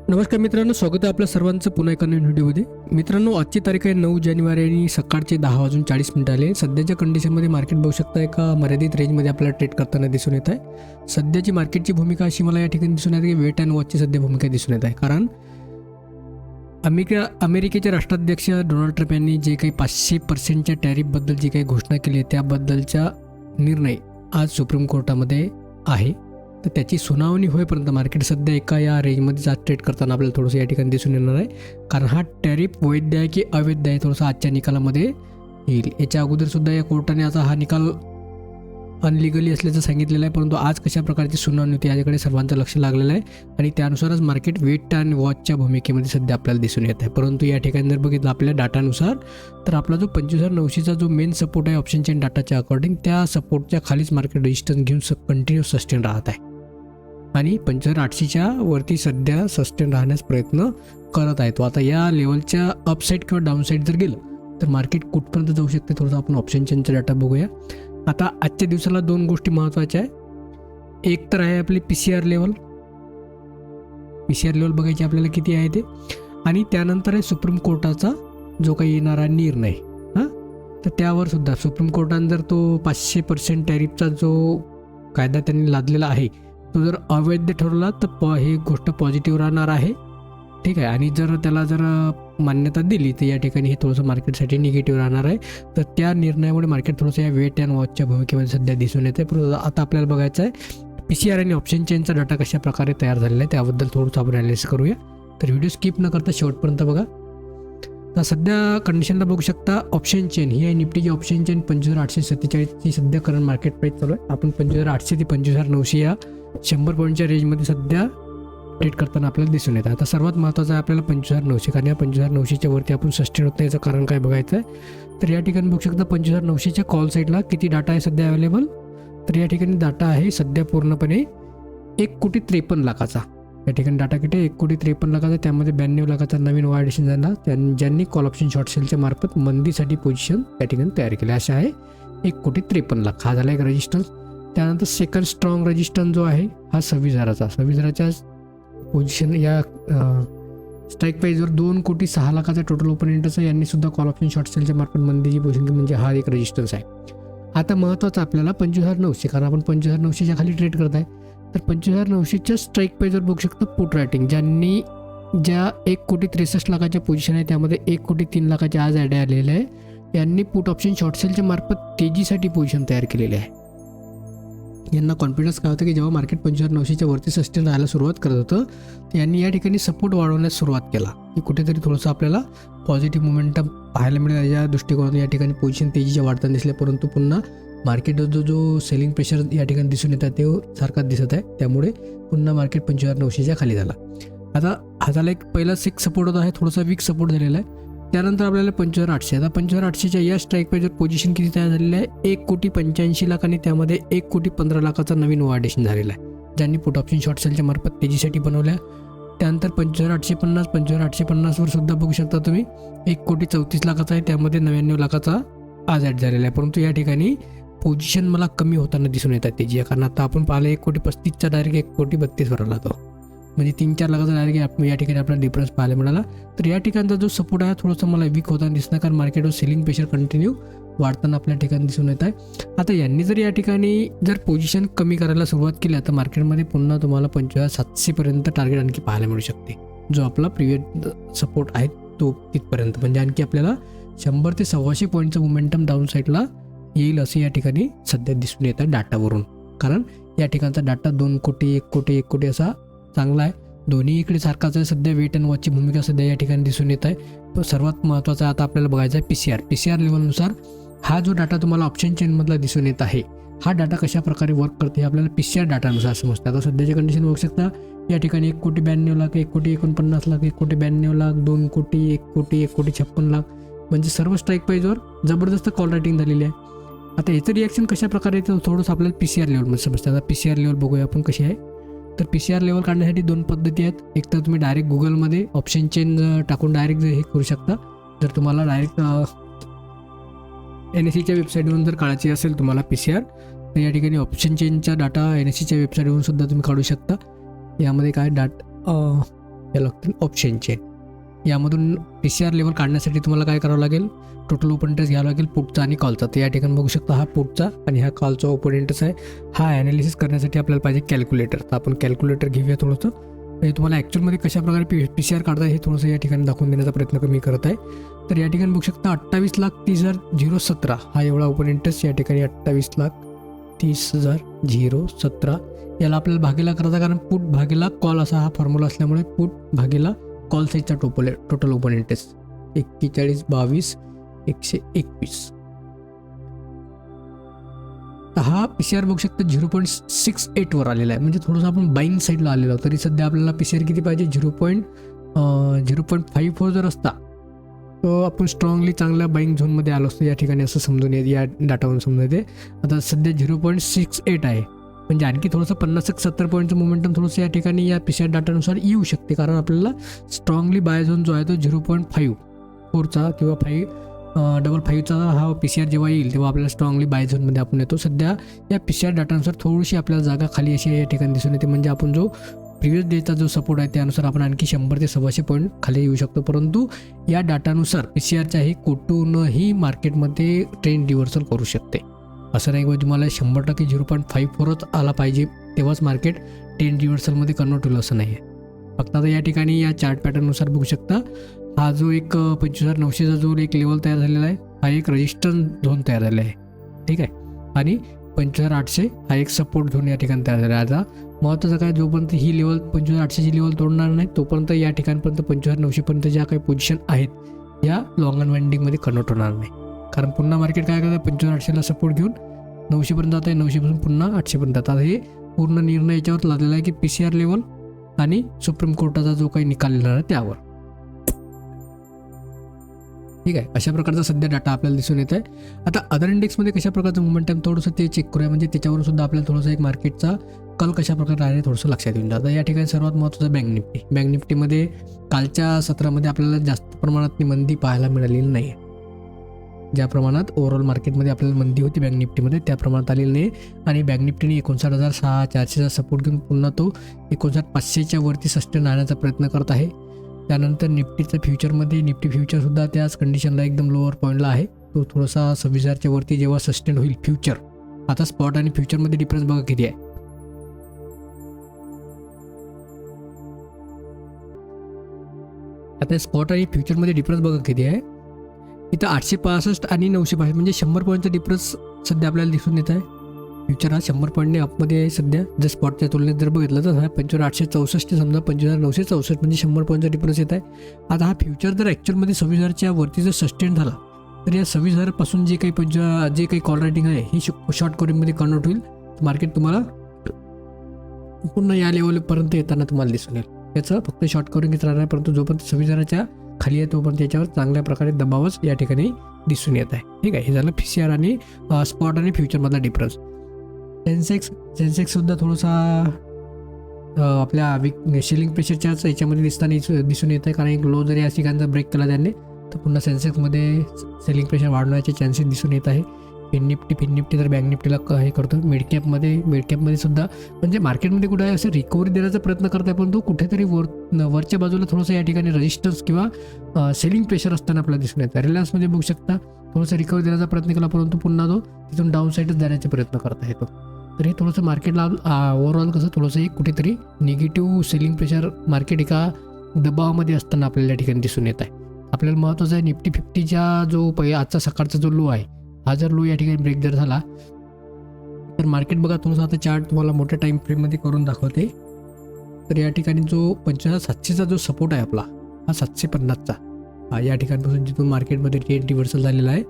नमस्कार मित्रांनो, स्वागत आहे आपल्या सर्वांचं पुन्हा एका नवीन व्हिडिओमध्ये. मित्रांनो, आजची तारीख आहे 9 जानेवारी आणि सकाळचे 10:40 आले. सध्याच्या कंडिशनमध्ये मार्केट बघू शकता एका मर्यादित रेंजमध्ये आपल्याला ट्रेड करताना दिसून येत आहे. सध्याची मार्केटची भूमिका अशी मला या ठिकाणी दिसून येते की वेट अँड वॉचची सध्या भूमिका दिसून येत आहे. कारण अमेरिकेचे राष्ट्राध्यक्ष डोनाल्ड ट्रम्प यांनी जे काही 500% टॅरिफबद्दल जी काही घोषणा केली आहे त्याबद्दलचा निर्णय आज सुप्रीम कोर्टामध्ये आहे. तर त्याची सुनावणी होईपर्यंत मार्केट सध्या एका या रेंजमध्ये आज ट्रेड करताना आपल्याला थोडंसं या ठिकाणी दिसून येणार आहे. कारण हा टॅरिफ वैध आहे की अवैध आहे थोडंसं आजच्या निकालामध्ये येईल. याच्या अगोदरसुद्धा या कोर्टाने आता हा निकाल अनलिगली असल्याचं सांगितलेलं आहे, परंतु आज कशा प्रकारची सुनावणी होती याच्याकडे सर्वांचं लक्ष लागलेलं आहे आणि त्यानुसारच मार्केट वेट अँड वॉचच्या भूमिकेमध्ये सध्या आपल्याला दिसून येत आहे. परंतु या ठिकाणी जर बघितलं आपल्या डाटानुसार तर आपला जो 25,900चा जो मेन सपोर्ट आहे ऑप्शन चेन डाटाच्या अकॉर्डिंग त्या सपोर्टच्या खालीच मार्केट रेजिस्टन्स घेऊन कंटिन्यू सस्टेन राहत आहे आणि 25,800च्या वरती सध्या सस्टेन राहण्यास प्रयत्न करत आहे. तो आता या लेवलच्या अपसाईड किंवा डाऊनसाईड जर गेलं तर मार्केट कुठपर्यंत जाऊ शकते थोडंसं आपण ऑप्शन चेनचा डाटा बघूया. आता आजच्या दिवसाला दोन गोष्टी महत्त्वाच्या आहे. एक तर आहे आपली पीसीआर लेवल बघायची आपल्याला किती आहे ते, आणि त्यानंतर आहे सुप्रीम कोर्टाचा जो काही येणारा निर्णय. तर त्यावर सुद्धा सुप्रीम कोर्टाने जर तो 500% टॅरिफचा जो कायदा त्यांनी लादलेला आहे तो जर अवैध ठरवला तर ही गोष्ट पॉझिटिव्ह राहणार आहे, ठीक आहे. आणि जर त्याला जर मान्यता दिली तर या ठिकाणी हे थोडंसं मार्केटसाठी निगेटिव्ह राहणार आहे. तर त्या निर्णयामुळे मार्केट थोडंसं या वेट अँड वॉचच्या भूमिकेमध्ये सध्या दिसून येते. आता आपल्याला बघायचं आहे पीसीआर आणि ऑप्शन चेनचा डाटा कशा प्रकारे तयार झालेला आहे त्याबद्दल थोडंसं आपण ॲनालिसिस करूया. तर व्हिडिओ स्किप न करता शेवटपर्यंत बघा. तर सध्या कंडिशनला बघू शकता ऑप्शन चेन ही आहे निफ्टीची ऑप्शन चेन 25,847ची सध्या करंट मार्केट प्राईस चालू आहे. आपण 25,800 ते 25,900 या 100 पॉईंटच्या रेंजमध्ये सध्या ट्रेड करताना आपल्याला दिसून येतं. आता सर्वात महत्त्वाचं आहे आपल्याला 25,900, कारण या 25,900च्या वरती आपण सस्टेन होत नाही याचं कारण काय बघायचं आहे. तर या ठिकाणी बघू शकता 25,900च्या कॉल साईडला किती डाटा आहे सध्या अवेलेबल. तर या ठिकाणी डाटा आहे सध्या पूर्णपणे 1,53,00,000चा. या ठिकाणी डाटा किती 1,53,00,000, त्यामध्ये 92 लाखाचा नवीन वाढीशन झाला ज्यांनी कॉल ऑप्शन शॉर्ट सेलच्या मार्फत मंदीसाठी पोझिशन त्या ठिकाणी तयार केले. अशा आहे 1,53,00,000 हा झाला एक रेजिस्टन्स. त्यानंतर सेकंड स्ट्रॉंग रेजिस्टन्स जो आहे हा 26,000च्या पोझिशन या स्ट्राईक प्राईजवर 2,06,00,000चा टोटल ओपन इंटरेस्ट यांनी सुद्धा कॉल ऑप्शन शॉर्ट सेलच्या मार्फत मंदीची पोझिशन म्हणजे हा एक रेजिस्टन्स आहे. आता महत्त्वाचं आपल्याला 25,900, कारण आपण 25,900च्या खाली ट्रेड करत आहे. तर 25,900च्या स्ट्राईक प्राईजवर बघू शकता पुट रायटिंग ज्यांनी ज्या 1,63,00,000च्या पोझिशन आहे त्यामध्ये 1,03,00,000च्या आज ॲड आलेले आहे. यांनी पुट ऑप्शन शॉर्ट सेलच्या मार्फत तेजीसाठी पोझिशन तयार केलेली आहे. यांना कॉन्फिडन्स काय होतं की जेव्हा मार्केट 25,900च्या वरती सस्टेन राहायला सुरुवात करत होतं तर यांनी या ठिकाणी सपोर्ट वाढवण्यास सुरुवात केला की कुठेतरी थोडंसं आपल्याला पॉझिटिव्ह मोमेंटम पाहायला मिळेल. या दृष्टिकोनातून या ठिकाणी पोझिशन तेजीच्या वाढताना दिसले, परंतु पुन्हा मार्केट जो सेलिंग प्रेशर या ठिकाणी दिसून येतात ते सारखाच दिसत आहे. त्यामुळे पुन्हा मार्केट 25,900च्या खाली झाला. आता हा झाला एक पहिला सिक्स सपोर्ट होता, आहे थोडासा वीक सपोर्ट झालेला आहे. त्यानंतर आपल्याला 25,800, आता 25,800च्या या स्ट्राईक प्राईजवर पोझिशन किती तयार झालेलं आहे 1,85,00,000 आणि त्यामध्ये 1,15,00,000चा नवीन वाढीशन झालेला आहे ज्यांनी पुट ऑप्शन शॉर्ट सेलच्या मार्फत तेजीसाठी बनवल्या. त्यानंतर 25,850, 25,850वर सुद्धा बघू शकता तुम्ही 1,34,00,000 आहे, त्यामध्ये 99,00,000चा आज ॲड झालेला आहे. परंतु या ठिकाणी पोझिशन मला कमी होताना दिसून येतात तेजी, कारण आता आपण पाहिलं 1,35,00,000चा डायरेक्ट 1,32,00,000वर आला तो, म्हणजे 3-4 लाखाचा डायरेक्ट या ठिकाणी आपल्याला डिफरन्स पाहायला मिळाला. तर या ठिकाणचा जो सपोर्ट आहे थोडंसं मला वीक होताना दिसणार, कारण मार्केटवर सेलिंग प्रेशर कंटिन्यू वाढताना आपल्या ठिकाणी दिसून येत आहे. आता यांनी जर या ठिकाणी जर पोझिशन कमी करायला सुरुवात केली तर मार्केटमध्ये पुन्हा तुम्हाला 25,700पर्यंत टार्गेट आणखी पाहायला मिळू शकते. जो आपला प्रिव्हियस सपोर्ट आहे तो तिथपर्यंत, म्हणजे आणखी आपल्याला 100 ते 1,200 पॉईंटचं मोमेंटम डाऊन साईडला येईल असं या ठिकाणी सध्या दिसून येत आहे डाटावरून. कारण या ठिकाणचा डाटा 2 कोटी 1 कोटी 1 कोटी असा चांगला आहे. दोन्ही इकडे सारखाच आहे. सध्या वेट अँड वॉचची भूमिका सध्या या ठिकाणी दिसून येत आहे. पण सर्वात महत्त्वाचा आता आपल्याला बघायचा आहे पीसीआर लेवलनुसार हा जो डाटा तुम्हाला ऑप्शन चेनमधला दिसून येत आहे हा डाटा कशा प्रकारे वर्क करते हे आपल्याला पीसीआर डाटानुसार समजतं. आता सध्याच्या कंडिशन बघू शकता या ठिकाणी 1,92,00,000, 1,49,00,000, 1,92,00,000, 2 कोटी 1 कोटी 1,56,00,000 म्हणजे सर्व स्ट्राईक प्राईजवर जबरदस्त कॉल रायटिंग झालेली आहे. आता याचं रिॲक्शन कशा प्रकारे येतं थोडंसं आपल्याला पीसीआर लेवलमध्ये समजतं. आता पीसीआर लेवल बघूया आपण कशी आहे. तर पीसीआर लेवल काढण्यासाठी 2 पद्धती आहेत. एक तर तुम्ही डायरेक्ट गुगलमध्ये ऑप्शन चेन टाकून डायरेक्ट हे करू शकता. जर तुम्हाला डायरेक्ट NSEच्या वेबसाईटवरून जर काढायची असेल तुम्हाला पीसीआर तर या ठिकाणी ऑप्शन चेनचा डाटा NSEच्या वेबसाईटवरून सुद्धा तुम्ही काढू शकता. यामध्ये काय या लागतील ऑप्शन चेन. यामधून PCR लेवल काढण्यासाठी तुम्हाला काय करावं लागेल, टोटल ओपन इंटरेस्ट घ्यावं लागेल पुटचा आणि कॉलचा. तर या ठिकाणी बघू शकता हा पुटचा आणि हा कॉलचा ओपन इंटरेस्ट आहे. हा ॲनालिसिस करण्यासाठी आपल्याला पाहिजे कॅल्क्युलेटर. तर आपण कॅल्क्युलेटर घेऊया थोडंसं. म्हणजे तुम्हाला ॲक्च्युअलमध्ये कशाप्रकारे PCR काढता हे थोडंसं या ठिकाणी दाखवून देण्याचा प्रयत्न मी करत आहे. तर या ठिकाणी बघू शकता 28,30,017 हा एवढा ओपन इंटरेस्ट या ठिकाणी 28,30,017 याला आपल्याला भागीला करायचा, कारण पुट भागीला कॉल असा हा फॉर्म्युला असल्यामुळे पुट भागीला कॉल साईजचा टोटल ओपन इंटरेस्ट 41,22,121. हा PCR बघू शकता 0.68 वर आलेला आहे, म्हणजे थोडंसं आपण बाईंग साईडला आलेलो आहोत. तरी सध्या आपल्याला PCR किती पाहिजे, 0.54 जर असता तर आपण स्ट्रॉंगली चांगल्या बाईंग झोनमध्ये आलो असतो या ठिकाणी, असं समजून येते, या डाटावरून समजून येते. आता सध्या 0.68 आहे, म्हणजे आणखी थोडंसं 50-70 पॉईंटचं मोमेंटम थोडंसं या ठिकाणी या PCR डाटानुसार येऊ शकते, कारण आपल्याला स्ट्रॉंगली बाय झोन जो आहे तो 0.54चा किंवा 555चा हा PCR जेव्हा येईल तेव्हा आपल्याला स्ट्रॉंगली बाय झोनमध्ये आपण येतो. सध्या या PCR डाटानुसार थोडीशी आपल्याला जागा खाली अशी या ठिकाणी दिसून येते, म्हणजे आपण जो प्रिव्हियस डेचा जो सपोर्ट आहे त्यानुसार आपण आणखी 100 ते 100 पॉईंट खाली येऊ शकतो. परंतु या डाटानुसार PCRच्याही कुठूनही मार्केटमध्ये ट्रेंड रिव्हर्सल करू शकते. असं नाही की तुम्हाला 100% 0.54च आला पाहिजे तेव्हाच मार्केट ट्रेंड रिव्हर्सलमध्ये कन्वर्ट होईल असं नाही आहे. फक्त आता या ठिकाणी या चार्ट पॅटर्ननुसार बघू शकता हा जो एक 25,900चा जो एक लेवल तयार झालेला आहे हा एक रेजिस्टन्स झोन तयार झालेला आहे, ठीक आहे. आणि 25,800 हा एक सपोर्ट झोन या ठिकाणी तयार झाला आहे. आता महत्त्वाचं काय, जोपर्यंत ही लेवल 25,800ची लेवल तोडणार नाही तोपर्यंत या ठिकाणपर्यंत 25,900पर्यंत ज्या काही पोझिशन आहेत या लॉंग अँड वाइंडिंगमध्ये कन्वर्ट होणार नाही. कारण पुन्हा मार्केट काय करतं, 25,800ला सपोर्ट घेऊन 900पर्यंत जात आहे, 900पासून पुन्हा 800पर्यंत. आता हे पूर्ण निर्णय याच्यावर लादलेला आहे की PCR लेवल आणि सुप्रीम कोर्टाचा जो काही निकाल येणार आहे त्यावर, ठीक आहे. अशा प्रकारचा सध्या डाटा आपल्याला दिसून येत आहे. आता अदर इंडेक्समध्ये कशा प्रकारचं मोमेंटम थोडंसं ते चेक करूया, म्हणजे त्याच्यावरून सुद्धा आपल्याला थोडंसं एक मार्केटचा कल कशा प्रकारे राहिले थोडंसं लक्षात येऊन जातं. या ठिकाणी सर्वात महत्त्वाचं बँक निफ्टी. बँक निफ्टीमध्ये कालच्या सत्रामध्ये आपल्याला जास्त प्रमाणात मंदी पाहायला मिळालेली नाही आहे. ज्या प्रमाणात ओव्हरऑल मार्केटमध्ये आपल्याला मंदी होती बँक निफ्टीमध्ये त्या प्रमाणात आलेली नाही. आणि बँक निफ्टीने 59,400चा सपोर्ट घेऊन पुन्हा तो 59,500च्या वरती सस्टेन राहण्याचा प्रयत्न करत आहे. त्यानंतर निफ्टीचं फ्युचरमध्ये निफ्टी फ्युचरसुद्धा त्याच कंडिशनला एकदम लोअर पॉईंटला आहे. तो थोडासा 26,000च्या वरती जेव्हा सस्टेन होईल फ्युचर. आता स्पॉट आणि फ्युचरमध्ये डिफरन्स बघा किती आहे. आता स्पॉट आणि फ्युचरमध्ये डिफरन्स बघा किती आहे. इथं 865 आणि 965 म्हणजे 100 पॉईंटचा डिफरन्स सध्या आपल्याला दिसून येत आहे. फ्युचर हा 100 पॉईंटने अपमध्ये आहे सध्या. जर स्पॉटच्या तुलनेत जर बघितलं तर हा 25,864 समजा 25,964 म्हणजे 100 पॉईंटचा डिफरन्स येत आहे. आता हा फ्युचर जर ॲक्च्युअलमध्ये 26,000च्या वरती जर सस्टेन झाला तर या 26,000पासून जे काही कॉल रायटिंग आहे ही शॉर्ट कवरिंगमध्ये कन्वर्ट होईल. मार्केट तुम्हाला पुन्हा या लेवलपर्यंत येताना तुम्हाला दिसून येईल. याचं फक्त शॉर्ट कवरिंगच राहणार, परंतु जोपर्यंत 26,000च्या खाली आहे तोपर्यंत याच्यावर चांगल्या प्रकारे दबावच या ठिकाणी दिसून येत आहे, ठीक आहे. हे झालं PCR आणि स्पॉट आणि फ्युचरमधला डिफरन्स. सेन्सेक्ससुद्धा थोडासा आपल्या सेलिंग प्रेशरच्याच याच्यामध्ये दिसून येत आहे, कारण एक लो जरी या ठिकाणचा ब्रेक केला त्यांनी तर पुन्हा सेन्सेक्समध्ये सेलिंग प्रेशर वाढण्याचे चान्सेस दिसून येत आहे. फिन निफ्टी तर बँक निफ्टीला हे करतो. मिडकॅपमध्ये सुद्धा म्हणजे मार्केटमध्ये कुठे असं रिकव्हरी देण्याचा प्रयत्न करत आहे, पण तो कुठेतरी वरच्या बाजूला थोडंसं या ठिकाणी रेजिस्टन्स किंवा सेलिंग प्रेशर असताना आपल्याला दिसून येतं. रिलायन्समध्ये बघू शकता थोडंसं रिकव्हरी देण्याचा प्रयत्न केला, परंतु पुन्हा तो तिथून डाऊन साईडच जाण्याचा प्रयत्न करता येतो. तर हे थोडंसं मार्केटला ओव्हरऑल कसं थोडंसं एक कुठेतरी निगेटिव्ह सेलिंग प्रेशर मार्केट एका दबावामध्ये असताना आपल्याला या ठिकाणी दिसून येत आहे. आपल्याला महत्त्वाचं आहे निफ्टी 50चा जो आजचा सकाळचा जो लो आहे हा जर लो या ठिकाणी ब्रेक जर झाला तर मार्केट बघा थोडंसं आता चार्ट तुम्हाला मोठ्या टाईम फ्रेममध्ये करून दाखवते. तर या ठिकाणी जो 25,700चा जो सपोर्ट आहे आपला हा 750चा हा या ठिकाणपासून जिथून मार्केटमध्ये ट्रेंड रिव्हर्सल झालेला आहे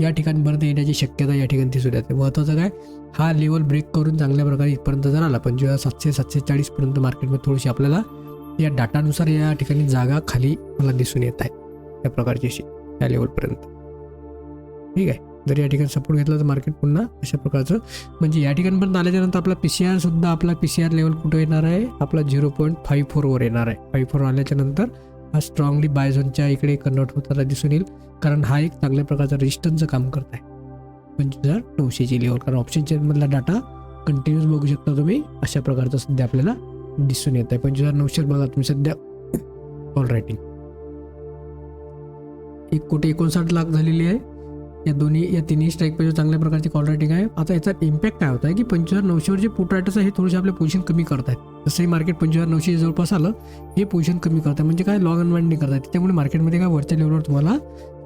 या ठिकाणपर्यंत येण्याची शक्यता या ठिकाणी दिसून येते. महत्त्वाचं काय, हा लेवल ब्रेक करून चांगल्या प्रकारे इथपर्यंत जर आला 25,740पर्यंत मार्केटमध्ये थोडीशी आपल्याला या डाटानुसार या ठिकाणी जागा खाली मला दिसून येत आहे या प्रकारची अशी या लेवलपर्यंत, ठीक आहे. जर या ठिकाणी सपोर्ट घेतला तर मार्केट पुन्हा अशा प्रकारचं म्हणजे या ठिकाणपर्यंत आल्याच्यानंतर आपला PCRसुद्धा आपला PCR लेवल कुठं येणार आहे आपला 0.54वर येणार आहे. 54 आल्याच्या नंतर हा स्ट्रॉंगली बाय झोनच्या इकडे कन्वर्ट होताना दिसून येईल, कारण हा एक चांगल्या प्रकारचा रेजिस्टन्सचं काम करत आहे 25,900ची लेवल. कारण ऑप्शन चेनमधला डाटा कंटिन्यूस बघू शकता तुम्ही अशा प्रकारचा सध्या आपल्याला दिसून येत आहे. 25,900 बघा तुम्ही सध्या कॉल रायटिंग 1,59,00,000 झालेली आहे. या तिन्ही स्ट्राईक पेजवर चांगल्या प्रकारची कॉल रायटिंग आहे. आता याचा इम्पॅक्ट काय होता आहे की 25,900वर जे पुट रायटर्स आहे हे थोडेसे आपले पोझिशन कमी करत आहेत. जसंही मार्केट 25,900 जवळपास आलं हे पोझिशन कमी करत आहे, म्हणजे काय लॉंग अनवाइंडिंग करत आहे. त्याच्यामुळे मार्केटमध्ये काय वरच्या लेवलवर तुम्हाला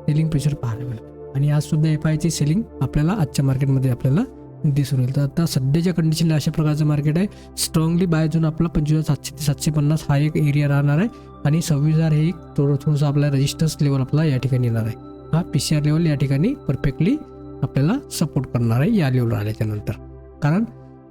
सेलिंग प्रेशर पाहायला मिळेल. आणि आज सुद्धा FIची सेलिंग आपल्याला आजच्या मार्केटमध्ये आपल्याला दिसून येईल. तर आता सध्याच्या कंडिशनला अशा प्रकारचं मार्केट आहे. स्ट्रॉंगली बाय झोन आपला 25,700 ते 750 हा एक एरिया राहणार आहे आणि 26,000 हे एक थोडंसं आपला रेजिस्टन्स लेवल आपला या ठिकाणी येणार आहे. हा PCR लेवल या ठिकाणी परफेक्टली आपल्याला सपोर्ट करणार आहे या लेवलवर आल्याच्यानंतर. कारण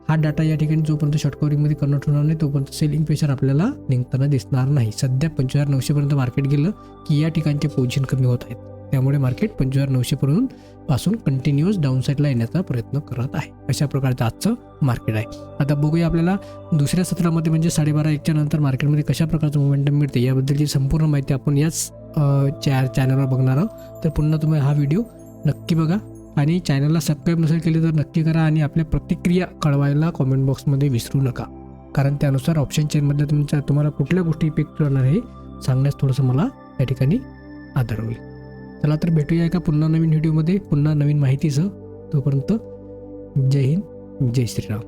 हा डाटा या ठिकाणी जोपर्यंत शॉर्ट कव्हरिंगमध्ये कन्वर्ट होणार नाही तोपर्यंत सेलिंग प्रेशर आपल्याला निघताना दिसणार नाही. सध्या 25,900 पर्यंत मार्केट गेलं की या ठिकाणचे पोझिशन कमी होत आहेत. त्यामुळे मार्केट 25,900 पासून कंटिन्युअस डाऊनसाईडला येण्याचा प्रयत्न करत आहे. अशा प्रकारचं आजचं मार्केट आहे. आता बघूया आपल्याला दुसऱ्या सत्रामध्ये म्हणजे 12:30-1च्या नंतर मार्केटमध्ये कशा प्रकारचं मोमेंटम मिळते याबद्दलची संपूर्ण माहिती आपण याच चॅनलवर बघणार आहोत. तर पुन्हा तुम्ही हा व्हिडिओ नक्की बघा आणि चॅनलला सबस्क्राईब नसेल केले तर नक्की करा आणि आपल्या प्रतिक्रिया कळवायला कॉमेंट बॉक्समध्ये विसरू नका. कारण त्यानुसार ऑप्शन चेनमधल्या तुम्हाला कुठल्या गोष्टी इफेक्ट करणार हे सांगण्यास थोडंसं मला या ठिकाणी आदर होईल. चला तर भेटूया एका पुन्हा नवीन व्हिडिओमध्ये पुन्हा नवीन माहितीसह. तोपर्यंत जय हिंद, जय श्रीराम.